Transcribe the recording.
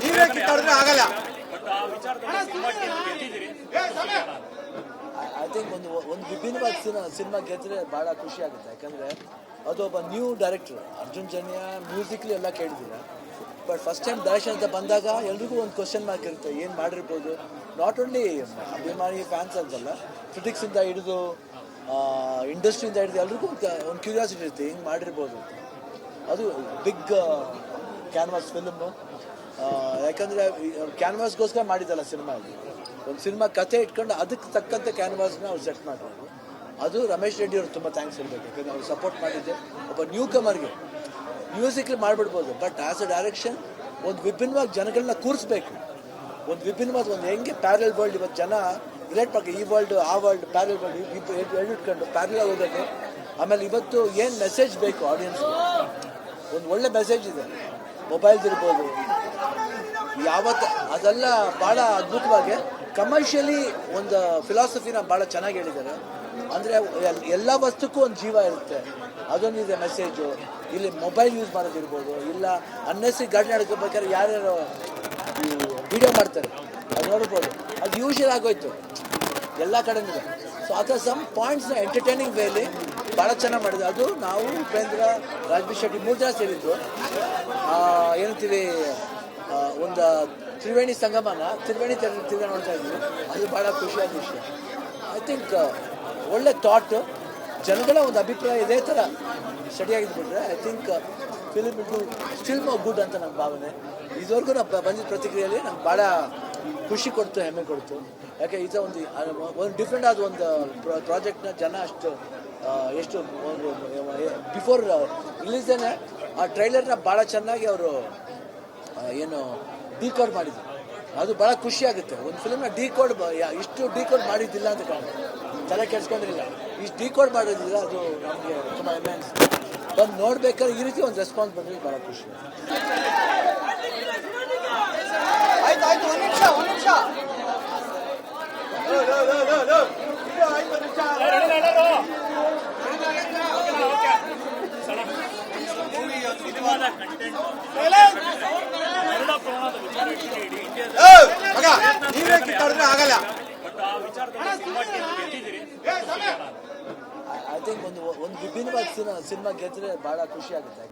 ನೀವೇ ಕಿತ್ತಾಡಿದ್ರೆ ಆಗಲ್ಲ. I think ಒಂದು ವಿಭಿನ್ನವಾದ ಸಿನಿಮಾ ಗೆದ್ದರೆ ಭಾಳ ಖುಷಿ ಆಗುತ್ತೆ. ಯಾಕಂದರೆ ಅದು ಒಬ್ಬ new director. Arjun Janya musically ಎಲ್ಲ ಕೇಳಿದ್ದೀರ, ಬಟ್ ಫಸ್ಟ್ ಟೈಮ್ ಡೈರೆಕ್ಷನ್ ಅಂತ ಬಂದಾಗ ಎಲ್ರಿಗೂ ಒಂದು ಕ್ವಶನ್ ಮಾರ್ಕ್ ಇರುತ್ತೆ, ಏನು ಮಾಡಿರ್ಬೋದು. ನಾಟ್ ಓನ್ಲಿ ಅಭಿಮಾನಿ ಫ್ಯಾನ್ಸ್ ಅಂತಲ್ಲ, ಕ್ರಿಟಿಕ್ಸಿಂದ ಹಿಡಿದು ಇಂಡಸ್ಟ್ರಿಯಿಂದ ಹಿಡಿದು ಎಲ್ರಿಗೂ ಒಂದು ಕ್ಯೂರಿಯಾಸಿಟಿ ಇರುತ್ತೆ, ಹಿಂಗೆ ಮಾಡಿರ್ಬೋದು. ಅದು ಬಿಗ್ ಕ್ಯಾನ್ವಾಸ್ ಫಿಲ್ಮು. ಯಾಕಂದರೆ ಕ್ಯಾನ್ವಾಸ್ಗೋಸ್ಕರ ಮಾಡಿದ್ದಲ್ಲ ಸಿನಿಮಾ. ಒಂದು ಸಿನಿಮಾ ಕಥೆ ಇಟ್ಕೊಂಡು ಅದಕ್ಕೆ ತಕ್ಕಂತೆ ಕ್ಯಾನ್ವಾಸ್ನ ಅವ್ರು ಸೆಟ್ ಮಾಡೋದು. ಅದು ರಮೇಶ್ ರೆಡ್ಡಿ ಅವ್ರು ತುಂಬ ಥ್ಯಾಂಕ್ಸ್ ಹೇಳ್ಬೇಕು. ಯಾಕಂದರೆ ಅವ್ರು ಸಪೋರ್ಟ್ ಮಾಡಿದ್ದೆ. ಒಬ್ಬ ನ್ಯೂ ಕಮರ್ಗೆ ಮ್ಯೂಸಿಕ್ಲಿ ಮಾಡಿಬಿಡ್ಬೋದು, ಬಟ್ ಆ್ಯಸ್ ಅ ಡೈರೆಕ್ಷನ್ ಒಂದು ವಿಭಿನ್ನವಾಗಿ ಜನಗಳನ್ನ ಕೂರಿಸ್ಬೇಕು. ಒಂದು ವಿಭಿನ್ನವಾದ ಒಂದು ಹೆಂಗೆ ಪ್ಯಾರಲ್ ವರ್ಲ್ಡ್ ಇವತ್ತು ಜನ ರಿಲೇಟ್ ಮಾಡಿ, ಈ ವರ್ಲ್ಡ್ ಆ ವರ್ಲ್ಡ್ ಪ್ಯಾರಲ್ ವರ್ಲ್ಡ್ ಎರಡು ಇಟ್ಕೊಂಡು ಪ್ಯಾರಲ್ ಹೋಗೋದು. ಆಮೇಲೆ ಇವತ್ತು ಏನು ಮೆಸೇಜ್ ಬೇಕು ಆಡಿಯನ್ಸ್ಗೆ, ಒಂದು ಒಳ್ಳೆ ಮೆಸೇಜ್ ಇದೆ. ಮೊಬೈಲ್ದಿರ್ಬೋದು ಯಾವತ್ತು ಅದೆಲ್ಲ ಭಾಳ ಅದ್ಭುತವಾಗಿ ಕಮರ್ಷಿಯಲಿ ಒಂದು ಫಿಲಾಸಫಿನ ಭಾಳ ಚೆನ್ನಾಗಿ ಹೇಳಿದ್ದಾರೆ. ಅಂದರೆ ಎಲ್ಲ ವಸ್ತುಕ್ಕೂ ಒಂದು ಜೀವ ಇರುತ್ತೆ, ಅದೊಂದಿದೆ ಮೆಸೇಜು. ಇಲ್ಲಿ ಮೊಬೈಲ್ ಯೂಸ್ ಮಾಡೋದಿರ್ಬೋದು, ಇಲ್ಲ ಅನ್ನೆಸರಿ ಗಾಡಿ ನಡ್ಕೋಬೇಕಾದ್ರೆ ಯಾರ್ಯಾರು ವಿಡಿಯೋ ಮಾಡ್ತಾರೆ ಅದು ನೋಡ್ಬೋದು. ಅದು ಯೂಶಲ್ ಆಗೋಯ್ತು ಎಲ್ಲ ಕಡೆನೂ. ಸೊ ಆ ಥರ ಸಮ್ ಪಾಯಿಂಟ್ಸ್ನ ಎಂಟರ್ಟೈನಿಂಗ್ ವೇಲಿ ಭಾಳ ಚೆನ್ನಾಗಿ ಮಾಡಿದೆ. ಅದು ನಾವು ಉಪೇಂದ್ರ, ರಾಜ್ಬೀರ್ ಶೆಟ್ಟಿ 3 ಜನ ಸೇರಿದ್ದು. ಏನಂತೀವಿ, ಒಂದು ತ್ರಿವೇಣಿ ಸಂಗಮನ ತಿರುಗ ನೋಡ್ತಾ ಇದ್ವಿ. ಅದು ಭಾಳ ಖುಷಿಯಾದ ವಿಷಯ. ಐ ಥಿಂಕ್ ಒಳ್ಳೆ ಥಾಟು, ಜನಗಳ ಒಂದು ಅಭಿಪ್ರಾಯ ಇದೇ ಥರ ಸ್ಟಡಿಯಾಗಿದ್ಬಿಟ್ರೆ I think film still good ಅಂತ ನನ್ನ ಭಾವನೆ. ಇದುವರೆಗೂ ನಾವು ಬಂದಿದ್ದ ಪ್ರತಿಕ್ರಿಯೆಯಲ್ಲಿ ನಂಗೆ ಭಾಳ ಖುಷಿ ಕೊಡ್ತು, ಹೆಮ್ಮೆ ಕೊಡ್ತು. ಯಾಕೆ ಈ ಥರ ಒಂದು ಡಿಫ್ರೆಂಟ್ ಆದ ಒಂದು ಪ್ರಾಜೆಕ್ಟ್ನ ಜನ ಎಷ್ಟು ಒಂದು ಬಿಫೋರ್ ರಿಲೀಸೇನೆ ಆ ಟ್ರೈಲರ್ನ ಭಾಳ ಚೆನ್ನಾಗಿ ಅವರು ಏನು ಡಿಕೋಡ್ ಮಾಡಿದ್ರು. ಅದು ಭಾಳ ಖುಷಿ ಆಗುತ್ತೆ. ಒಂದು ಫಿಲ್ಮ್ನ ಇಷ್ಟು ಡಿಕೋಡ್ ಮಾಡಿದ್ದಿಲ್ಲ ಅಂತ ಕಾಣುತ್ತೆ, ತಲೆ ಕೆಡ್ಸ್ಕೊಂಡಿಲ್ಲ. ಇಷ್ಟು ಡಿಕೋಡ್ ಮಾಡೋದಿಲ್ಲ, ಅದು ನಮಗೆ ತುಂಬ ಹೆಮ್ಮೆ ಅನಿಸುತ್ತೆ. ಬಂದು ನೋಡ್ಬೇಕಾದ್ರೆ ಈ ರೀತಿ ಒಂದು ರೆಸ್ಪಾನ್ಸ್ ಬಂದರೆ ಭಾಳ ಖುಷಿ. ಆಯ್ತು, ಒಂದು ನಿಮಿಷ ನೀವೇ ಕಿತ್ತಾಡಿದ್ರೆ ಆಗಲ್ಲ. ಐ ಥಿಂಕ್ ಒಂದು ವಿಭಿನ್ನವಾದ ಸಿನಿಮಾ ಗೆದ್ದರೆ ಭಾಳ ಖುಷಿ ಆಗುತ್ತೆ.